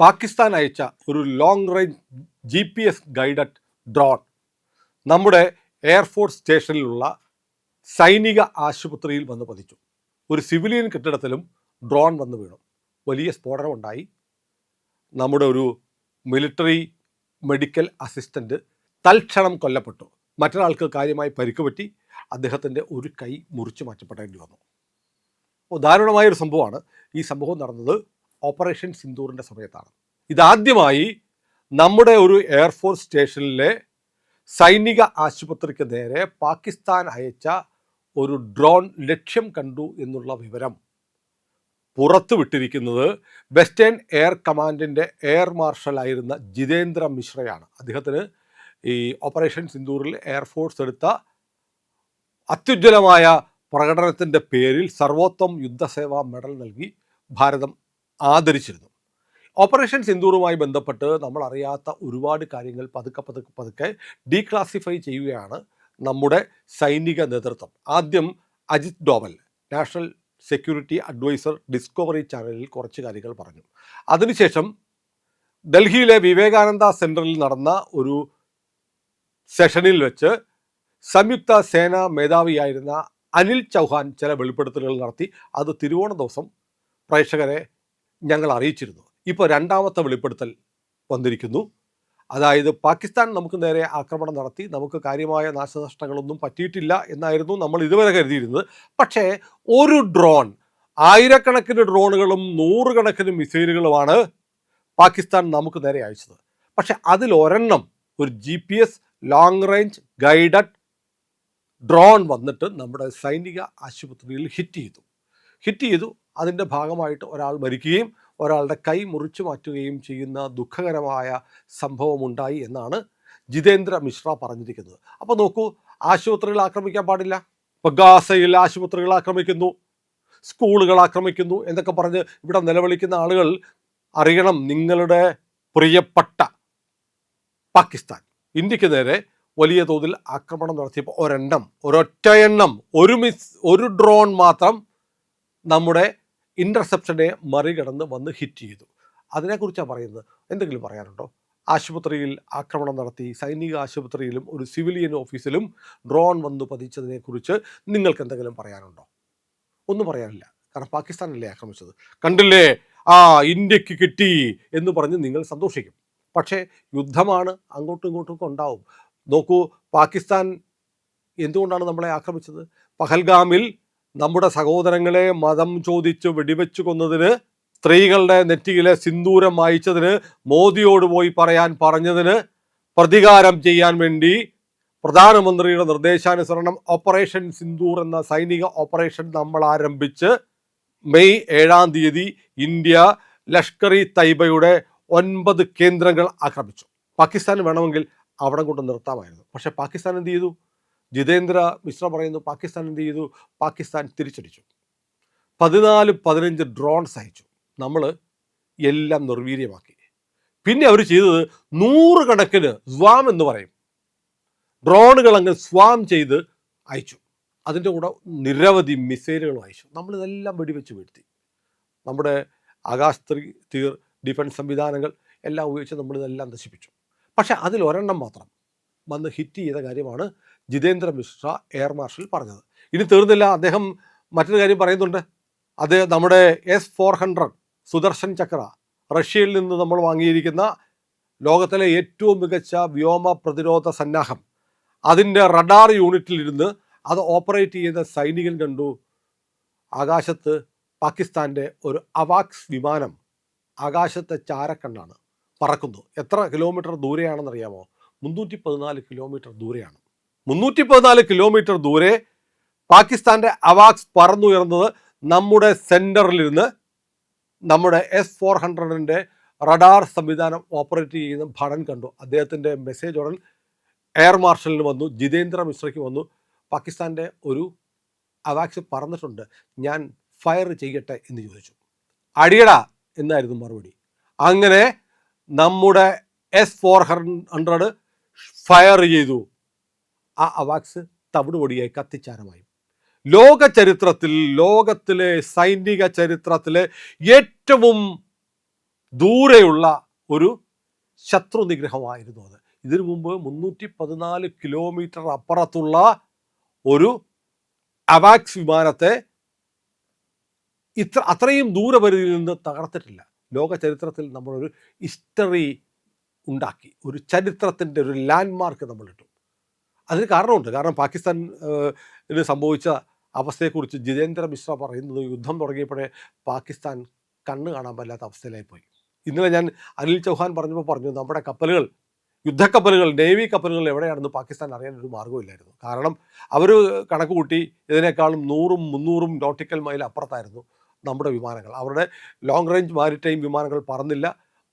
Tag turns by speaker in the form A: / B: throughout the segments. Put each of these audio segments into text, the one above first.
A: പാകിസ്ഥാൻ അയച്ച ഒരു long range GPS guided drone നമ്മുടെ എയർഫോഴ്സ് സ്റ്റേഷനിലുള്ള സൈനിക ആശുപത്രിയിൽ വന്ന് പതിച്ചു. ഒരു സിവിലിയൻ കെട്ടിടത്തിലും ഡ്രോൺ വന്ന് വീണു. വലിയ സ്ഫോടനമുണ്ടായി. നമ്മുടെ ഒരു മിലിറ്ററി മെഡിക്കൽ അസിസ്റ്റൻ്റ് തൽക്ഷണം കൊല്ലപ്പെട്ടു. മറ്റൊരാൾക്ക് കാര്യമായി പരിക്ക് പറ്റി. അദ്ദേഹത്തിൻ്റെ ഒരു കൈ മുറിച്ചു മാറ്റപ്പെടേണ്ടി വന്നു. ദാരുണമായൊരു സംഭവമാണ്. ഈ സംഭവം നടന്നത് ഓപ്പറേഷൻ സിന്ദൂറിൻ്റെ സമയത്താണ്. ഇതാദ്യമായി നമ്മുടെ ഒരു എയർഫോഴ്സ് സ്റ്റേഷനിലെ സൈനിക ആശുപത്രിക്ക് നേരെ പാകിസ്ഥാൻ അയച്ച ഒരു ഡ്രോൺ ലക്ഷ്യം കണ്ടു എന്നുള്ള വിവരം പുറത്തുവിട്ടിരിക്കുന്നത് വെസ്റ്റേൺ എയർ കമാൻഡിൻ്റെ എയർ മാർഷലായിരുന്ന ജിതേന്ദ്ര മിശ്രയാണ്. അദ്ദേഹത്തിന് ഈ ഓപ്പറേഷൻ സിന്ദൂറിൽ എയർഫോഴ്സ് എടുത്ത അത്യുജ്വലമായ പ്രകടനത്തിൻ്റെ പേരിൽ സർവോത്തം യുദ്ധസേവാ മെഡൽ നൽകി ഭാരതം ആദരിച്ചിരുന്നു. ഓപ്പറേഷൻ സിന്ദൂറുമായി ബന്ധപ്പെട്ട് നമ്മൾ അറിയാത്ത ഒരുപാട് കാര്യങ്ങൾ പതുക്കെ ഡീക്ലാസിഫൈ ചെയ്യുകയാണ് നമ്മുടെ സൈനിക നേതൃത്വം. ആദ്യം Ajit Doval, national security adviser, discovery ചാനലിൽ കുറച്ച് കാര്യങ്ങൾ പറഞ്ഞു. അതിനുശേഷം ഡൽഹിയിലെ വിവേകാനന്ദ സെൻറ്ററിൽ നടന്ന ഒരു സെഷനിൽ വെച്ച് സംയുക്ത സേനാ മേധാവിയായിരുന്ന അനിൽ ചൗഹാൻ ചില വെളിപ്പെടുത്തലുകൾ നടത്തി. അത് തിരുവോണ ദിവസം പ്രേക്ഷകരെ ഞങ്ങൾ അറിയിച്ചിരുന്നു. ഇപ്പോൾ രണ്ടാമത്തെ വെളിപ്പെടുത്തൽ വന്നിരിക്കുന്നു. അതായത് പാകിസ്ഥാൻ നമുക്ക് നേരെ ആക്രമണം നടത്തി, നമുക്ക് കാര്യമായ നാശനഷ്ടങ്ങളൊന്നും പറ്റിയിട്ടില്ല എന്നായിരുന്നു നമ്മൾ ഇതുവരെ കരുതിയിരുന്നത്. പക്ഷേ ഒരു ഡ്രോൺ, ആയിരക്കണക്കിന് ഡ്രോണുകളും നൂറുകണക്കിന് മിസൈലുകളുമാണ് പാകിസ്ഥാൻ നമുക്ക് നേരെ അയച്ചത്. പക്ഷെ അതിലൊരെണ്ണം, ഒരു GPS long range guided drone വന്നിട്ട് നമ്മുടെ സൈനിക ആശുപത്രിയിൽ ഹിറ്റ് ചെയ്തു. അതിൻ്റെ ഭാഗമായിട്ട് ഒരാൾ മരിക്കുകയും ഒരാളുടെ കൈ മുറിച്ചു മാറ്റുകയും ചെയ്യുന്ന ദുഃഖകരമായ സംഭവമുണ്ടായി എന്നാണ് ജിതേന്ദ്ര മിശ്ര പറഞ്ഞിരിക്കുന്നത്. അപ്പോൾ നോക്കൂ, ആശുപത്രികൾ ആക്രമിക്കാൻ പാടില്ല, ഇപ്പോൾ ഗാസയിൽ ആശുപത്രികൾ ആക്രമിക്കുന്നു, സ്കൂളുകൾ ആക്രമിക്കുന്നു എന്നൊക്കെ പറഞ്ഞ് ഇവിടെ നിലവിളിക്കുന്ന ആളുകൾ അറിയണം, നിങ്ങളുടെ പ്രിയപ്പെട്ട പാകിസ്ഥാൻ ഇന്ത്യക്ക് നേരെ വലിയ തോതിൽ ആക്രമണം നടത്തിയപ്പോൾ ഒരൊറ്റ എണ്ണം ഒരു ഡ്രോൺ മാത്രം നമ്മുടെ ഇൻ്റർസെപ്ഷനെ മറികടന്ന് വന്ന് ഹിറ്റ് ചെയ്തു. അതിനെക്കുറിച്ചാണ് പറയുന്നത്. എന്തെങ്കിലും പറയാനുണ്ടോ? ആശുപത്രിയിൽ ആക്രമണം നടത്തി, സൈനിക ആശുപത്രിയിലും ഒരു സിവിലിയൻ ഓഫീസിലും ഡ്രോൺ വന്ന് പതിച്ചതിനെക്കുറിച്ച് നിങ്ങൾക്ക് എന്തെങ്കിലും പറയാനുണ്ടോ? ഒന്നും പറയാനില്ല. കാരണം പാകിസ്ഥാനല്ലേ ആക്രമിച്ചത്. കണ്ടില്ലേ, ഇന്ത്യക്ക് കിട്ടി എന്ന് പറഞ്ഞ് നിങ്ങൾ സന്തോഷിക്കും. പക്ഷേ യുദ്ധമാണ്, അങ്ങോട്ടും ഇങ്ങോട്ടും ഉണ്ടാവും. നോക്കൂ, പാകിസ്ഥാൻ എന്തുകൊണ്ടാണ് നമ്മളെ ആക്രമിച്ചത്? പഹൽഗാമിൽ നമ്മുടെ സഹോദരങ്ങളെ മതം ചോദിച്ച് വെടിവെച്ചു കൊന്നതിന്, സ്ത്രീകളുടെ നെറ്റിയിലെ സിന്ദൂരം മായ്ച്ചതിന്, മോദിയോട് പോയി പറയാൻ പറഞ്ഞതിന് പ്രതികാരം ചെയ്യാൻ വേണ്ടി പ്രധാനമന്ത്രിയുടെ നിർദ്ദേശാനുസരണം ഓപ്പറേഷൻ സിന്ദൂർ എന്ന സൈനിക ഓപ്പറേഷൻ നമ്മൾ ആരംഭിച്ച് മെയ് 7-ാം തീയതി ഇന്ത്യ ലഷ്കർ-ഇ തൈബയുടെ 9 കേന്ദ്രങ്ങൾ ആക്രമിച്ചു. പാകിസ്ഥാന് വേണമെങ്കിൽ അവിടെ കൊണ്ട് നിർത്താമായിരുന്നു. പക്ഷേ പാകിസ്ഥാൻ എന്ത് ചെയ്തു? ജിതേന്ദ്ര മിശ്ര പറയുന്നു, പാകിസ്ഥാൻ എന്ത് ചെയ്തു? പാകിസ്ഥാൻ തിരിച്ചടിച്ചു. 14-15 ഡ്രോൺസ് അയച്ചു. നമ്മൾ എല്ലാം നിർവീര്യമാക്കി. പിന്നെ അവർ ചെയ്തത് നൂറുകണക്കിന് സ്വാം എന്ന് പറയും, ഡ്രോണുകൾ അങ്ങ് സ്വാം ചെയ്ത് അയച്ചു. അതിൻ്റെ കൂടെ നിരവധി മിസൈലുകളും അയച്ചു. നമ്മളിതെല്ലാം വെടിവെച്ച് വീഴ്ത്തി. നമ്മുടെ ആകാശ് തീർ ഡിഫൻസ് സംവിധാനങ്ങൾ എല്ലാം ഉപയോഗിച്ച് നമ്മളിതെല്ലാം നശിപ്പിച്ചു. പക്ഷേ അതിലൊരെണ്ണം മാത്രം വന്ന് ഹിറ്റ് ചെയ്ത കാര്യമാണ് ജിതേന്ദ്ര മിശ്ര എയർ മാർഷൽ പറഞ്ഞത്. ഇനി തീർന്നില്ല, അദ്ദേഹം മറ്റൊരു കാര്യം പറയുന്നുണ്ട്. അത് നമ്മുടെ S-400 സുദർശൻ ചക്ര, റഷ്യയിൽ നിന്ന് നമ്മൾ വാങ്ങിയിരിക്കുന്ന ലോകത്തിലെ ഏറ്റവും മികച്ച വ്യോമ പ്രതിരോധ സന്നാഹം, അതിൻ്റെ റഡാർ യൂണിറ്റിലിരുന്ന് അത് ഓപ്പറേറ്റ് ചെയ്യുന്ന സൈനികൻ കണ്ടു, ആകാശത്ത് പാകിസ്ഥാൻ്റെ ഒരു അവാക്സ് വിമാനം ആകാശത്തെ ചാരക്കണ്ണാണ് പറക്കുന്നു. എത്ര കിലോമീറ്റർ ദൂരെയാണെന്നറിയാമോ? 314 കിലോമീറ്റർ ദൂരെയാണ്. 314 കിലോമീറ്റർ ദൂരെ പാകിസ്ഥാൻ്റെ അവാക്സ് പറന്നുയർന്നത് നമ്മുടെ സെൻറ്ററിലിരുന്ന് നമ്മുടെ S-400 റഡാർ സംവിധാനം ഓപ്പറേറ്റ് ചെയ്യുന്ന ഭടൻ കണ്ടു. അദ്ദേഹത്തിൻ്റെ മെസ്സേജ് ഉടൻ എയർ മാർഷലിന് വന്നു, ജിതേന്ദ്ര മിശ്രയ്ക്ക് വന്നു. പാകിസ്ഥാൻ്റെ ഒരു അവാക്സ് പറന്നിട്ടുണ്ട്, ഞാൻ ഫയർ ചെയ്യട്ടെ എന്ന് ചോദിച്ചു. അടിയടാ എന്നായിരുന്നു മറുപടി. അങ്ങനെ നമ്മുടെ S-400 ഫയർ ചെയ്തു. ആ അവാക്സ് തവിടുപൊടിയായി കത്തിച്ചാരമായി. ലോക ചരിത്രത്തിൽ, ലോകത്തിലെ സൈനിക ചരിത്രത്തിലെ ഏറ്റവും ദൂരെയുള്ള ഒരു ശത്രു നിഗ്രഹമായിരുന്നു അത്. ഇതിനു മുമ്പ് 314 കിലോമീറ്റർ അപ്പുറത്തുള്ള ഒരു അവാക്സ് വിമാനത്തെ അത്രയും ദൂരപരിധിയിൽ നിന്ന് തകർത്തിട്ടില്ല. ലോക ചരിത്രത്തിൽ നമ്മളൊരു ഹിസ്റ്ററി ഉണ്ടാക്കി, ഒരു ചരിത്രത്തിൻ്റെ ഒരു ലാൻഡ് മാർക്ക് നമ്മളിട്ടു. അതിന് കാരണമുണ്ട്. കാരണം പാകിസ്ഥാന് സംഭവിച്ച അവസ്ഥയെക്കുറിച്ച് ജിതേന്ദ്ര മിശ്ര പറയുന്നത് യുദ്ധം തുടങ്ങിയപ്പോഴേ പാകിസ്ഥാൻ കണ്ണ് കാണാൻ പറ്റാത്ത അവസ്ഥയിലായിപ്പോയി. ഇന്നലെ ഞാൻ അനിൽ ചൗഹാൻ പറഞ്ഞപ്പോൾ പറഞ്ഞു, നമ്മുടെ കപ്പലുകൾ, യുദ്ധക്കപ്പലുകൾ, നേവി കപ്പലുകൾ എവിടെയാണെന്ന് പാകിസ്ഥാൻ അറിയാൻ ഒരു മാർഗ്ഗമില്ലായിരുന്നു. കാരണം അവർ കണക്ക് കൂട്ടി ഇതിനേക്കാളും 100ഉം 300ഉം നോട്ടിക്കൽ മൈൽ അപ്പുറത്തായിരുന്നു നമ്മുടെ വിമാനങ്ങൾ. അവരുടെ ലോങ് റേഞ്ച് മാരിടൈം വിമാനങ്ങൾ പറന്നില്ല.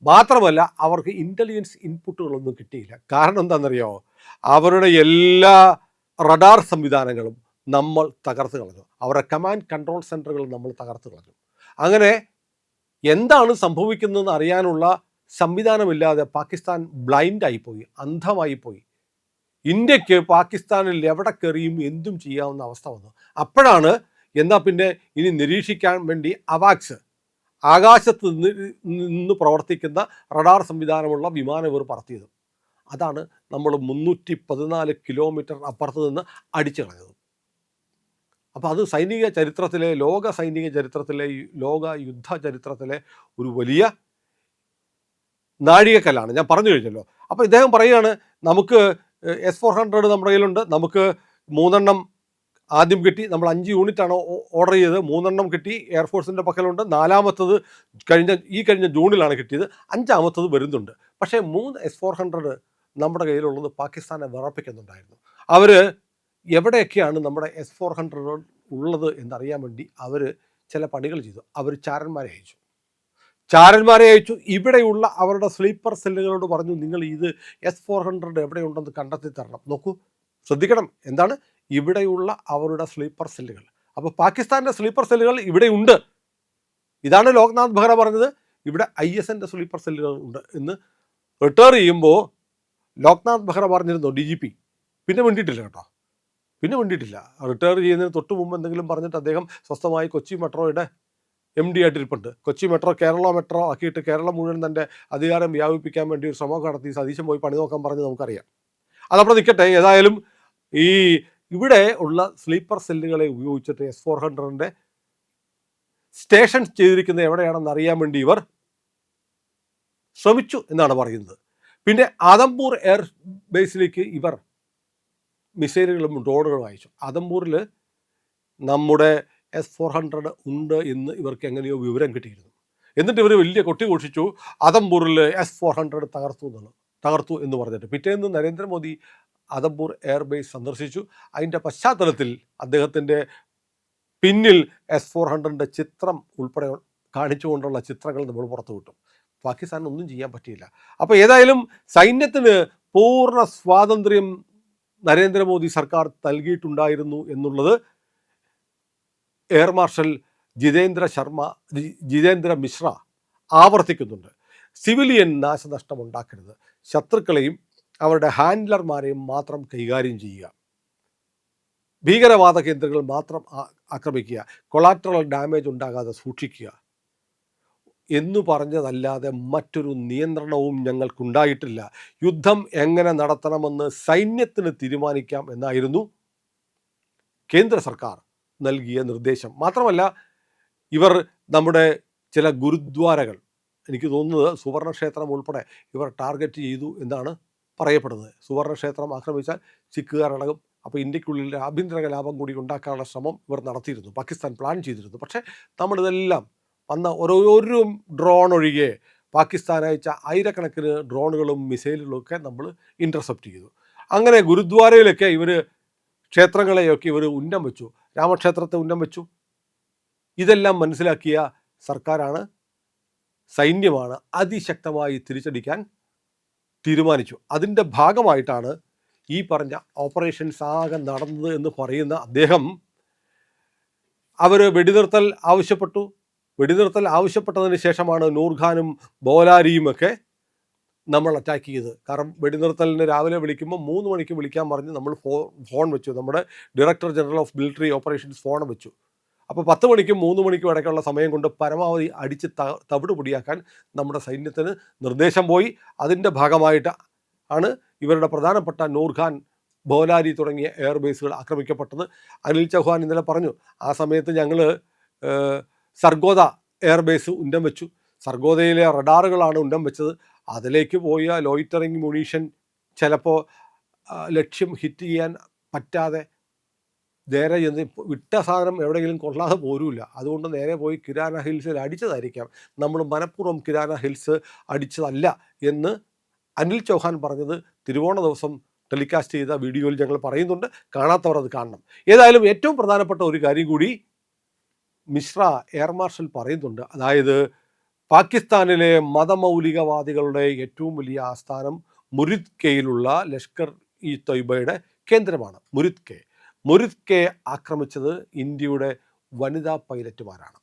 A: മാത്രമല്ല അവർക്ക് ഇൻ്റലിജൻസ് ഇൻപുട്ടുകളൊന്നും കിട്ടിയില്ല. കാരണം എന്താണെന്നറിയാമോ? അവരുടെ എല്ലാ റഡാർ സംവിധാനങ്ങളും നമ്മൾ തകർത്ത് കളഞ്ഞു. അവരുടെ കമാൻഡ് കൺട്രോൾ സെൻറ്ററുകൾ നമ്മൾ തകർത്ത് കളഞ്ഞു. അങ്ങനെ എന്താണ് സംഭവിക്കുന്നതെന്ന് അറിയാനുള്ള സംവിധാനമില്ലാതെ പാകിസ്ഥാൻ ബ്ലൈൻഡായിപ്പോയി, അന്ധമായിപ്പോയി. ഇന്ത്യക്ക് പാകിസ്ഥാനിൽ എവിടെ കയറിയും എന്തും ചെയ്യാവുന്ന അവസ്ഥ വന്നു. അപ്പോഴാണ് എന്നാൽ പിന്നെ ഇനി നിരീക്ഷിക്കാൻ വേണ്ടി അവാക്സ്, ആകാശത്ത് നിന്ന് പ്രവർത്തിക്കുന്ന റഡാർ സംവിധാനമുള്ള വിമാനം ഇവർ പറത്തിയത്. അതാണ് നമ്മൾ 314 കിലോമീറ്റർ അപ്പുറത്ത് നിന്ന് അടിച്ചു കളഞ്ഞത്. അപ്പോൾ അത് സൈനിക ചരിത്രത്തിലെ, ലോക സൈനിക ചരിത്രത്തിലെ, ലോക യുദ്ധ ചരിത്രത്തിലെ ഒരു വലിയ നാഴികക്കല്ലാണ്. ഞാൻ പറഞ്ഞു കഴിഞ്ഞല്ലോ. അപ്പോൾ ഇദ്ദേഹം പറയുകയാണ്, നമുക്ക് S-400 നമ്മുടെ കയ്യിലുണ്ട്, നമുക്ക് 3 ആദ്യം കിട്ടി, നമ്മൾ 5 യൂണിറ്റാണ് ഓർഡർ ചെയ്തത്, 3 കിട്ടി, എയർഫോഴ്സിൻ്റെ പക്കലുണ്ട്, 4മത്തത് കഴിഞ്ഞ ജൂണിലാണ് കിട്ടിയത്, 5മത്തത് വരുന്നുണ്ട്. പക്ഷേ 3 S-400 നമ്മുടെ കയ്യിലുള്ളത് പാകിസ്ഥാനെ വിറപ്പിക്കുന്നുണ്ടായിരുന്നു. അവർ എവിടെയൊക്കെയാണ് നമ്മുടെ S-400 ഉള്ളത് എന്നറിയാൻ വേണ്ടി അവർ ചില പണികൾ ചെയ്തു. അവർ ചാരന്മാരെ അയച്ചു. ഇവിടെയുള്ള അവരുടെ സ്ലീപ്പർ സെല്ലുകളോട് പറഞ്ഞു, നിങ്ങൾ ഇത് S-400 എവിടെയുണ്ടെന്ന് കണ്ടെത്തി തരണം. നോക്കൂ, ശ്രദ്ധിക്കണം, എന്താണ് ഇവിടെയുള്ള അവരുടെ സ്ലീപ്പർ സെല്ലുകൾ. അപ്പോൾ പാകിസ്ഥാൻ്റെ സ്ലീപ്പർ സെല്ലുകൾ ഇവിടെയുണ്ട്. ഇതാണ് ലോക്നാഥ് ബെഹ്റ പറഞ്ഞത്, ഇവിടെ ISൻ്റെ സ്ലീപ്പർ സെല്ലുകൾ ഉണ്ട് എന്ന്. റിട്ടയർ ചെയ്യുമ്പോൾ ലോക്നാഥ് ബെഹ്റ പറഞ്ഞിരുന്നു DGP, പിന്നെ വേണ്ടിയിട്ടില്ല കേട്ടോ, പിന്നെ വേണ്ടിയിട്ടില്ല. റിട്ടയർ ചെയ്യുന്നതിന് തൊട്ട് മുമ്പ് എന്തെങ്കിലും പറഞ്ഞിട്ട് അദ്ദേഹം സ്വസ്ഥമായി കൊച്ചി മെട്രോയുടെ MD ആയിട്ടിരിപ്പുണ്ട്. കൊച്ചി മെട്രോ കേരള മെട്രോ ആക്കിയിട്ട് കേരളം മുഴുവൻ തൻ്റെ അധികാരം വ്യാപിപ്പിക്കാൻ വേണ്ടി ഒരു ശ്രമം നടത്തി സതീശൻ പോയി പണി നോക്കാൻ പറഞ്ഞ് നമുക്കറിയാം. അതവിടെ നിൽക്കട്ടെ. ഏതായാലും ഈ ഇവിടെ ഉള്ള സ്ലീപ്പർ സെല്ലുകളെ ഉപയോഗിച്ചിട്ട് S-400 സ്റ്റേഷൻ ചെയ്തിരിക്കുന്നത് എവിടെയാണെന്ന് അറിയാൻ വേണ്ടി ഇവർ ശ്രമിച്ചു എന്നാണ് പറയുന്നത്. പിന്നെ ആദംപൂർ എയർ ബേസിലേക്ക് ഇവർ മിസൈലുകളും ഡ്രോണുകളും അയച്ചു. ആദംപൂരിൽ നമ്മുടെ S-400 ഉണ്ട് എന്ന് ഇവർക്ക് എങ്ങനെയോ വിവരം കിട്ടിയിരുന്നു. എന്നിട്ട് ഇവർ വലിയ കൊട്ടി ഘോഷിച്ചു, ആദംപൂരിൽ S-400 തകർത്തു എന്ന് പറഞ്ഞിട്ട്. പിറ്റേന്ന് നരേന്ദ്രമോദി ആദംപൂർ എയർബേസ് സന്ദർശിച്ചു. അതിൻ്റെ പശ്ചാത്തലത്തിൽ അദ്ദേഹത്തിൻ്റെ പിന്നിൽ S-400 ചിത്രം ഉൾപ്പെടെ കാണിച്ചുകൊണ്ടുള്ള ചിത്രങ്ങൾ നമ്മൾ പുറത്തുവിട്ടു. പാകിസ്ഥാൻ ഒന്നും ചെയ്യാൻ പറ്റിയില്ല. അപ്പോൾ ഏതായാലും സൈന്യത്തിന് പൂർണ്ണ സ്വാതന്ത്ര്യം നരേന്ദ്രമോദി സർക്കാർ നൽകിയിട്ടുണ്ടായിരുന്നു എന്നുള്ളത് air marshal Jitendra Mishra ആവർത്തിക്കുന്നുണ്ട്. Civilian നാശനഷ്ടം ഉണ്ടാക്കരുത്, ശത്രുക്കളെയും അവരുടെ ഹാൻഡ്ലർമാരെയും മാത്രം കൈകാര്യം ചെയ്യുക, ഭീകരവാദ കേന്ദ്രങ്ങൾ മാത്രം ആക്രമിക്കുക, കൊളാറ്ററൽ ഡാമേജ് ഉണ്ടാകാതെ സൂക്ഷിക്കുക എന്നു പറഞ്ഞതല്ലാതെ മറ്റൊരു നിയന്ത്രണവും ഞങ്ങൾക്കുണ്ടായിട്ടില്ല. യുദ്ധം എങ്ങനെ നടത്തണമെന്ന് സൈന്യത്തിന് തീരുമാനിക്കാം എന്നായിരുന്നു കേന്ദ്ര സർക്കാർ നൽകിയ നിർദ്ദേശം. മാത്രമല്ല ഇവർ നമ്മുടെ ചില ഗുരുദ്വാരകൾ, എനിക്ക് തോന്നുന്നത് സുവർണക്ഷേത്രം ഉൾപ്പെടെ ഇവർ ടാർഗറ്റ് ചെയ്തു എന്നാണ് പറയപ്പെടുന്നത്. സുവർണക്ഷേത്രം ആക്രമിച്ചാൽ സിഖുകാരടങ്ങും. അപ്പോൾ ഇന്ത്യക്കുള്ളിൽ ആഭ്യന്തര കലാപം കൂടി ഉണ്ടാക്കാനുള്ള ശ്രമം ഇവർ നടത്തിയിരുന്നു, പാകിസ്ഥാൻ പ്ലാൻ ചെയ്തിരുന്നു. പക്ഷേ നമ്മളിതെല്ലാം വന്ന ഒരു ഡ്രോൺ ഒഴികെ പാകിസ്ഥാൻ അയച്ച ആയിരക്കണക്കിന് ഡ്രോണുകളും മിസൈലുകളും ഒക്കെ നമ്മൾ ഇൻ്റർസെപ്റ്റ് ചെയ്തു. അങ്ങനെ ഗുരുദ്വാരയിലൊക്കെ ഇവർ ക്ഷേത്രങ്ങളെയൊക്കെ ഇവർ ഉന്നം വെച്ചു, രാമക്ഷേത്രത്തെ ഉന്നം വെച്ചു. ഇതെല്ലാം മനസ്സിലാക്കിയ സർക്കാരാണ്, സൈന്യമാണ് അതിശക്തമായി തിരിച്ചടിക്കാൻ തീരുമാനിച്ചു. അതിൻ്റെ ഭാഗമായിട്ടാണ് ഈ പറഞ്ഞ ഓപ്പറേഷൻസ് ആകെ നടന്നത് എന്ന് പറയുന്ന അദ്ദേഹം. അവർ വെടിനിർത്തൽ ആവശ്യപ്പെട്ടതിന് ശേഷമാണ് നൂർഖാനും ബോലാരിയുമൊക്കെ നമ്മൾ അറ്റാക്ക് ചെയ്തത്. കാരണം വെടിനിർത്തലിന് രാവിലെ വിളിക്കുമ്പോൾ 3 മണിക്ക് വിളിക്കാൻ പറഞ്ഞ് നമ്മൾ ഫോൺ വെച്ചു, നമ്മുടെ director general of military operations phone വെച്ചു. അപ്പോൾ 10 മണിക്കും 3 മണിക്കും ഇടയ്ക്കുള്ള സമയം കൊണ്ട് പരമാവധി അടിച്ച് തവിട് പൊടിയാക്കാൻ നമ്മുടെ സൈന്യത്തിന് നിർദ്ദേശം പോയി. അതിൻ്റെ ഭാഗമായിട്ട് ആണ് ഇവരുടെ പ്രധാനപ്പെട്ട നൂർഖാൻ, ബോലാരി തുടങ്ങിയ എയർബേസുകൾ ആക്രമിക്കപ്പെട്ടത്. അനിൽ ചൗഹാൻ ഇന്നലെ പറഞ്ഞു, ആ സമയത്ത് ഞങ്ങൾ സർഗോദ എയർബേസ് ഉന്നം വെച്ചു. സർഗോദയിലെ റഡാറുകളാണ് ഉന്നം വെച്ചത്. അതിലേക്ക് പോയ ലോയിറ്ററിങ് മുണീഷൻ ചിലപ്പോൾ ലക്ഷ്യം ഹിറ്റ് ചെയ്യാൻ പറ്റാതെ നേരെ ചെന്ന് വിട്ട സാധനം എവിടെയെങ്കിലും കൊള്ളാതെ പോരുമില്ല. അതുകൊണ്ട് നേരെ പോയി കിരാന ഹിൽസിൽ അടിച്ചതായിരിക്കാം. നമ്മൾ മനഃപൂർവ്വം കിരാന ഹിൽസ് അടിച്ചതല്ല എന്ന് അനിൽ ചൗഹാൻ പറഞ്ഞത് തിരുവോണ ദിവസം ടെലികാസ്റ്റ് ചെയ്ത വീഡിയോയിൽ ഞങ്ങൾ പറയുന്നുണ്ട്. കാണാത്തവർ അത് കാണണം. ഏതായാലും ഏറ്റവും പ്രധാനപ്പെട്ട ഒരു കാര്യം കൂടി മിശ്ര എയർ മാർഷൽ പറയുന്നുണ്ട്. അതായത് പാകിസ്ഥാനിലെ മതമൗലികവാദികളുടെ ഏറ്റവും വലിയ ആസ്ഥാനം മുരിദ്കെയിലുള്ള ലഷ്കർ ഇ തൊയ്ബയുടെ കേന്ദ്രമാണ് മുരിദ്കെ. മുരിദ്കെ ആക്രമിച്ചത് ഇന്ത്യയുടെ വനിതാ പൈലറ്റുമാരാണ്.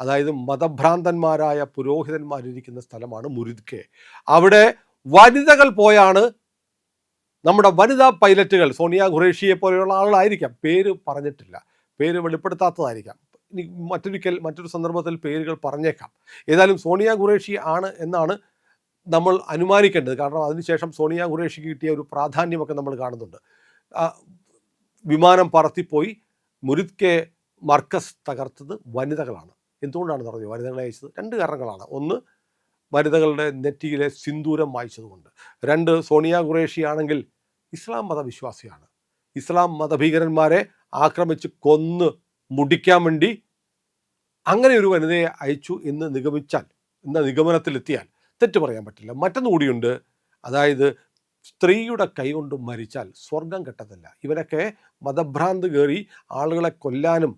A: അതായത് മതഭ്രാന്തന്മാരായ പുരോഹിതന്മാരിരിക്കുന്ന സ്ഥലമാണ് മുരിദ്കെ. അവിടെ വനിതകൾ പോയാണ് നമ്മുടെ വനിതാ പൈലറ്റുകൾ, സോണിയ ഖുറേഷിയെ പോലെയുള്ള ആളുകളായിരിക്കാം, പേര് പറഞ്ഞിട്ടില്ല, പേര് വെളിപ്പെടുത്താത്തതായിരിക്കാം, ഇനി മറ്റൊരു സന്ദർഭത്തിൽ പേരുകൾ പറഞ്ഞേക്കാം. ഏതായാലും സോണിയ ഖുറേഷി ആണ് എന്നാണ് നമ്മൾ അനുമാനിക്കേണ്ടത്. കാരണം അതിനുശേഷം സോണിയ ഖുറേഷിക്ക് കിട്ടിയ ഒരു പ്രാധാന്യമൊക്കെ നമ്മൾ കാണുന്നുണ്ട്. വിമാനം പറത്തിപ്പോയി മുരിദ്കെ മർക്കസ് തകർത്തത് വനിതകളാണ്. എന്തുകൊണ്ടാണ് പറഞ്ഞത് വനിതകളെ അയച്ചത്? 2 കാരണങ്ങളാണ്. ഒന്ന്, വനിതകളുടെ നെറ്റിയിലെ സിന്ദൂരം വായിച്ചതുകൊണ്ട്. 2, സോണിയ ഖുറേഷി ആണെങ്കിൽ ഇസ്ലാം മതവിശ്വാസിയാണ്. ഇസ്ലാം മതഭീകരന്മാരെ ആക്രമിച്ച് കൊന്ന് മുടിക്കാൻ വേണ്ടി അങ്ങനെ ഒരു വനിതയെ അയച്ചു എന്ന് നിഗമനത്തിലെത്തിയാൽ തെറ്റ് പറയാൻ പറ്റില്ല. മറ്റൊന്നുകൂടിയുണ്ട്, അതായത് സ്ത്രീയുടെ കൈകൊണ്ട് മരിച്ചാൽ സ്വർഗം കിട്ടത്തില്ല. ഇവരൊക്കെ മതഭ്രാന്ത് കയറി ആളുകളെ കൊല്ലാനും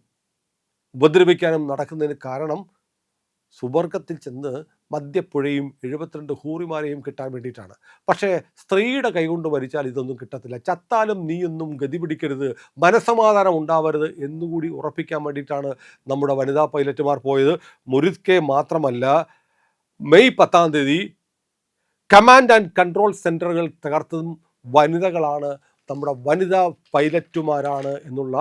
A: ഉപദ്രവിക്കാനും നടക്കുന്നതിന് കാരണം സുവർഗത്തിൽ ചെന്ന് മദ്യപ്പുഴയും 72 ഹൂറിമാരെയും കിട്ടാൻ വേണ്ടിയിട്ടാണ്. പക്ഷേ സ്ത്രീയുടെ കൈകൊണ്ട് മരിച്ചാൽ ഇതൊന്നും കിട്ടത്തില്ല. ചത്താലും നീയൊന്നും ഗതി പിടിക്കരുത്, മനസമാധാനം ഉണ്ടാവരുത് എന്നുകൂടി ഉറപ്പിക്കാൻ വേണ്ടിയിട്ടാണ് നമ്മുടെ വനിതാ പൈലറ്റുമാർ പോയത്. മുരിദ്കെ മാത്രമല്ല, മെയ് 10-ാം തീയതി കമാൻഡ് ആൻഡ് കൺട്രോൾ സെൻറ്ററുകൾ തകർത്തതും വനിതകളാണ്, നമ്മുടെ വനിതാ പൈലറ്റുമാരാണ് എന്നുള്ള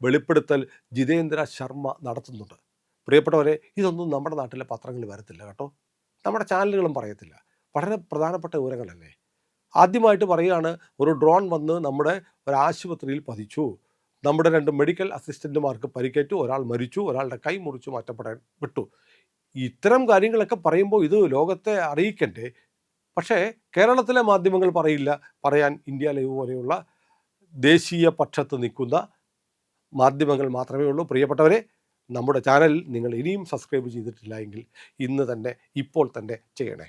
A: വെളിപ്പെടുത്തൽ ജിതേന്ദ്ര ശർമ്മ നടത്തുന്നുണ്ട്. പ്രിയപ്പെട്ടവരെ, ഇതൊന്നും നമ്മുടെ നാട്ടിലെ പത്രങ്ങളിൽ വരത്തില്ല കേട്ടോ, നമ്മുടെ ചാനലുകളും പറയത്തില്ല. വളരെ പ്രധാനപ്പെട്ട വിവരങ്ങളല്ലേ. ആദ്യമായിട്ട് പറയുകയാണ്, ഒരു ഡ്രോൺ വന്ന് നമ്മുടെ ഒരാശുപത്രിയിൽ പതിച്ചു, നമ്മുടെ 2 മെഡിക്കൽ അസിസ്റ്റൻറ്റുമാർക്ക് പരിക്കേറ്റു, ഒരാൾ മരിച്ചു, ഒരാളുടെ കൈ മുറിച്ചു മാറ്റപ്പെടാൻ വിട്ടു. ഇത്തരം കാര്യങ്ങളൊക്കെ പറയുമ്പോൾ ഇത് ലോകത്തെ അറിയിക്കണ്ടേ? പക്ഷേ കേരളത്തിലെ മാധ്യമങ്ങൾ പറയില്ല. പറയാൻ ഇന്ത്യ ലൈവ് പോലെയുള്ള ദേശീയ പക്ഷത്ത് നിൽക്കുന്ന മാധ്യമങ്ങൾ മാത്രമേ ഉള്ളൂ. പ്രിയപ്പെട്ടവരെ, നമ്മുടെ ചാനൽ നിങ്ങൾ ഇനിയും സബ്സ്ക്രൈബ് ചെയ്തിട്ടില്ല എങ്കിൽ ഇന്ന് തന്നെ, ഇപ്പോൾ തന്നെ ചെയ്യണേ.